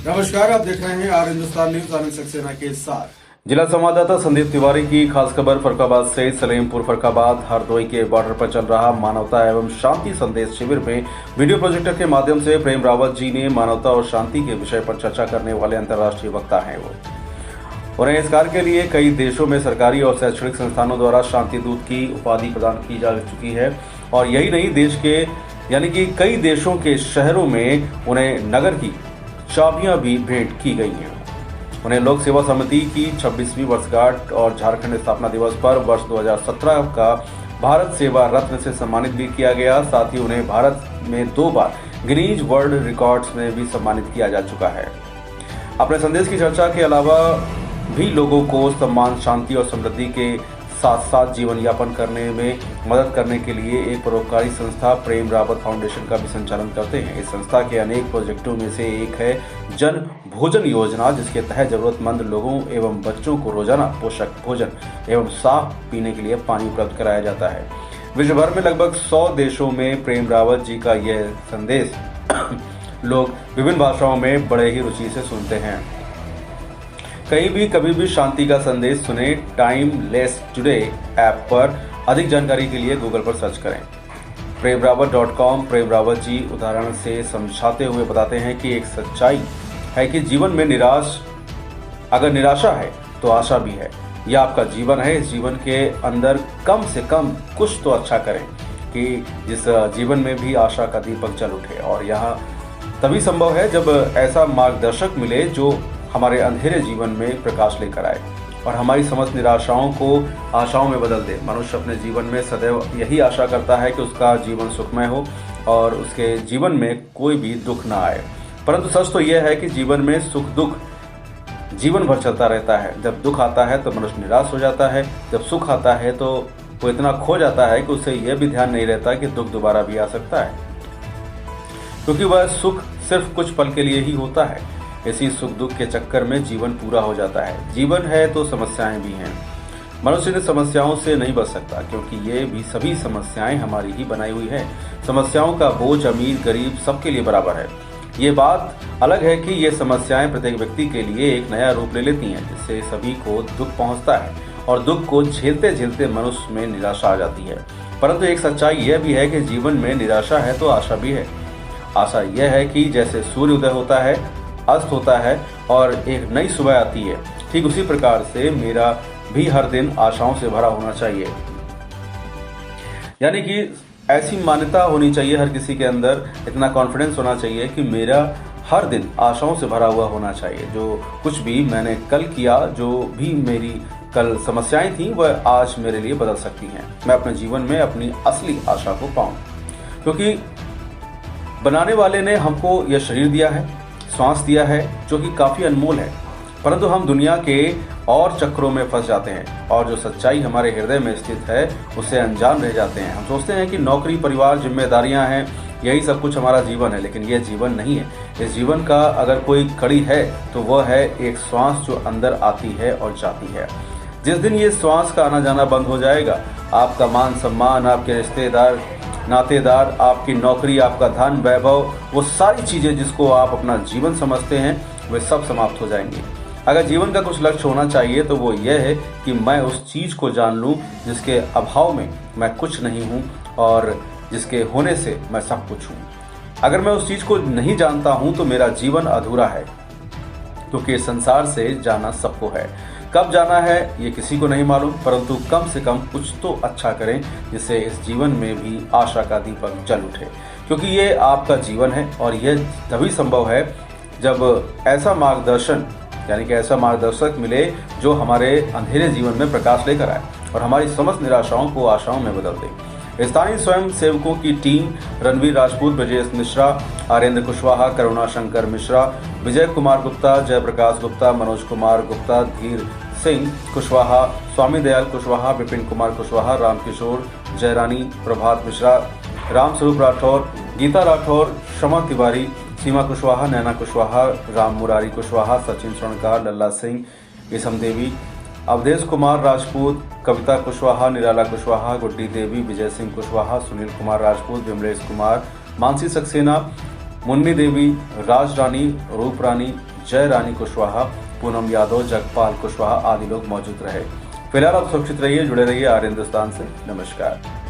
नमस्कार, आप देख रहे हैं आर हिंदुस्तान न्यूज। आनंद सक्सेना के साथ जिला संवाददाता संदीप तिवारी की खास खबर। फर्रुखाबाद से सलेमपुर फर्रुखाबाद हरदोई के बॉर्डर पर चल रहा मानवता एवं शांति संदेश शिविर में वीडियो प्रोजेक्टर के माध्यम से प्रेम रावत जी ने मानवता और शांति के विषय पर चर्चा करने वाले अंतर्राष्ट्रीय वक्ता हैं। उन्हें इस कार्य के लिए कई देशों में सरकारी और शैक्षणिक संस्थानों द्वारा शांति दूत की उपाधि प्रदान की जा चुकी है और यही नहीं, देश के यानी कि कई देशों के शहरों में उन्हें नगर की चाबियां भी भेंट की गई हैं। उन्हें लोक सेवा समिति की 26वीं वर्षगांठ और झारखंड स्थापना दिवस पर वर्ष 2017 का भारत सेवा रत्न से सम्मानित भी किया गया। साथ ही उन्हें भारत में 2 बार गिनीज वर्ल्ड रिकॉर्ड्स में भी सम्मानित किया जा चुका है। अपने संदेश की चर्चा के अलावा भी लोगों को सम्मान, शांति और समृद्धि के साथ साथ जीवन यापन करने में मदद करने के लिए एक परोपकारी संस्था प्रेम रावत फाउंडेशन का भी संचालन करते हैं। इस संस्था के अनेक प्रोजेक्टों में से एक है जन भोजन योजना, जिसके तहत जरूरतमंद लोगों एवं बच्चों को रोजाना पोषक भोजन एवं साफ पीने के लिए पानी उपलब्ध कराया जाता है। विश्व भर में लगभग 100 देशों में प्रेम रावत जी का यह संदेश लोग विभिन्न भाषाओं में बड़े ही रुचि से सुनते हैं। कहीं भी कभी भी शांति का संदेश सुने। टाइमलेस टुडे ऐप पर अधिक जानकारी के लिए गूगल पर सर्च करें। premrawat.com। प्रेम रावत जी उदाहरण से समझाते हुए बताते हैं कि एक सच्चाई है कि जीवन में अगर निराशा है तो आशा भी है। यह आपका जीवन है। इस जीवन के अंदर कम से कम कुछ तो अच्छा करें कि जिस जीवन में भी आशा का दीपक जल उठे। और यह तभी संभव है जब ऐसा मार्गदर्शक मिले जो हमारे अंधेरे जीवन में प्रकाश लेकर आए और हमारी समस्त निराशाओं को आशाओं में बदल दे। मनुष्य अपने जीवन में सदैव यही आशा करता है कि उसका जीवन सुखमय हो और उसके जीवन में कोई भी दुख ना आए। परंतु सच तो यह है कि जीवन में सुख दुख जीवन भर चलता रहता है। जब दुख आता है तो मनुष्य निराश हो जाता है, जब सुख आता है तो वो इतना खो जाता है कि उसे यह भी ध्यान नहीं रहता कि दुख दोबारा भी आ सकता है, क्योंकि वह सुख सिर्फ कुछ पल के लिए ही होता है। इसी सुख दुख के चक्कर में जीवन पूरा हो जाता है। जीवन है तो समस्याएं भी हैं। मनुष्य इन समस्याओं से नहीं बच सकता, क्योंकि ये भी सभी समस्याएं हमारी ही बनाई हुई है। समस्याओं का बोझ अमीर गरीब सबके लिए बराबर है। ये बात अलग है कि ये समस्याएं प्रत्येक व्यक्ति के लिए एक नया रूप ले लेती हैं, जिससे सभी को दुख पहुंचता है और दुख को झेलते झेलते मनुष्य में निराशा आ जाती है। परंतु एक सच्चाई यह भी है कि जीवन में निराशा है तो आशा भी है। आशा यह है कि जैसे सूर्य उदय होता है, अस्त होता है और एक नई सुबह आती है, ठीक उसी प्रकार से मेरा भी हर दिन आशाओं से भरा होना चाहिए। यानी कि ऐसी मान्यता होनी चाहिए हर किसी के अंदर, इतना कॉन्फिडेंस होना चाहिए कि मेरा हर दिन आशाओं से भरा हुआ होना चाहिए। जो कुछ भी मैंने कल किया, जो भी मेरी कल समस्याएं थी, वह आज मेरे लिए बदल सकती हैं। मैं अपने जीवन में अपनी असली आशा को पाऊं, क्योंकि बनाने वाले ने हमको यह शरीर दिया है, श्वास दिया है, जो कि काफी अनमोल है। परंतु हम दुनिया के और चक्रों में फंस जाते हैं और जो सच्चाई हमारे हृदय में स्थित है उससे अनजान रह जाते हैं। हम सोचते हैं कि नौकरी, परिवार, जिम्मेदारियां हैं, यही सब कुछ हमारा जीवन है, लेकिन यह जीवन नहीं है। इस जीवन का अगर कोई कड़ी है तो वह है एक श्वास जो अंदर आती है और जाती है। जिस दिन ये श्वास का आना जाना बंद हो जाएगा, आपका मान सम्मान, आपके रिश्तेदार नातेदार, आपकी नौकरी, आपका धन, वैभव, वो सारी चीजें जिसको आप अपना जीवन समझते हैं, वे सब समाप्त हो जाएंगी। अगर जीवन का कुछ लक्ष्य होना चाहिए तो वो यह है कि मैं उस चीज को जान लूं जिसके अभाव में मैं कुछ नहीं हूं और जिसके होने से मैं सब कुछ हूं। अगर मैं उस चीज को नहीं जानता हूं तो मेरा जीवन अधूरा है, क्योंकि संसार से जाना सबको है। कब जाना है ये किसी को नहीं मालूम, परंतु कम से कम कुछ तो अच्छा करें जिससे इस जीवन में भी आशा का दीपक जल उठे, क्योंकि ये आपका जीवन है और यह तभी संभव है जब ऐसा मार्गदर्शन यानी कि ऐसा मार्गदर्शक मिले जो हमारे अंधेरे जीवन में प्रकाश लेकर आए और हमारी समस्त निराशाओं को आशाओं में बदल दे। स्थानीय स्वयं सेवकों की टीम रणवीर राजपूत, ब्रजेश मिश्रा, आरेंद्र कुशवाहा, करुणा शंकर मिश्रा, विजय कुमार गुप्ता, जयप्रकाश गुप्ता, मनोज कुमार गुप्ता, धीर सिंह कुशवाहा, स्वामी दयाल कुशवाहा, विपिन कुमार कुशवाहा, रामकिशोर जयरानी, प्रभात मिश्रा, रामस्वरूप राठौर, गीता राठौर, शमा तिवारी, सीमा कुशवाहा, नैना कुशवाहा, राम मुरारी कुशवाहा, सचिन स्वर्णकार, लल्ला सिंह, इसम देवी, अवधेश कुमार राजपूत, कविता कुशवाहा, निराला कुशवाहा, गुड्डी देवी, विजय सिंह कुशवाहा, सुनील कुमार राजपूत, विमलेश कुमार, मानसी सक्सेना, मुन्नी देवी, राज रानी, रूप रानी, जय रानी कुशवाहा, पूनम यादव, जगपाल कुशवाहा आदि लोग मौजूद रहे। फिलहाल आप सुरक्षित रहिए, जुड़े रहिए आर हिंदुस्तान से। नमस्कार।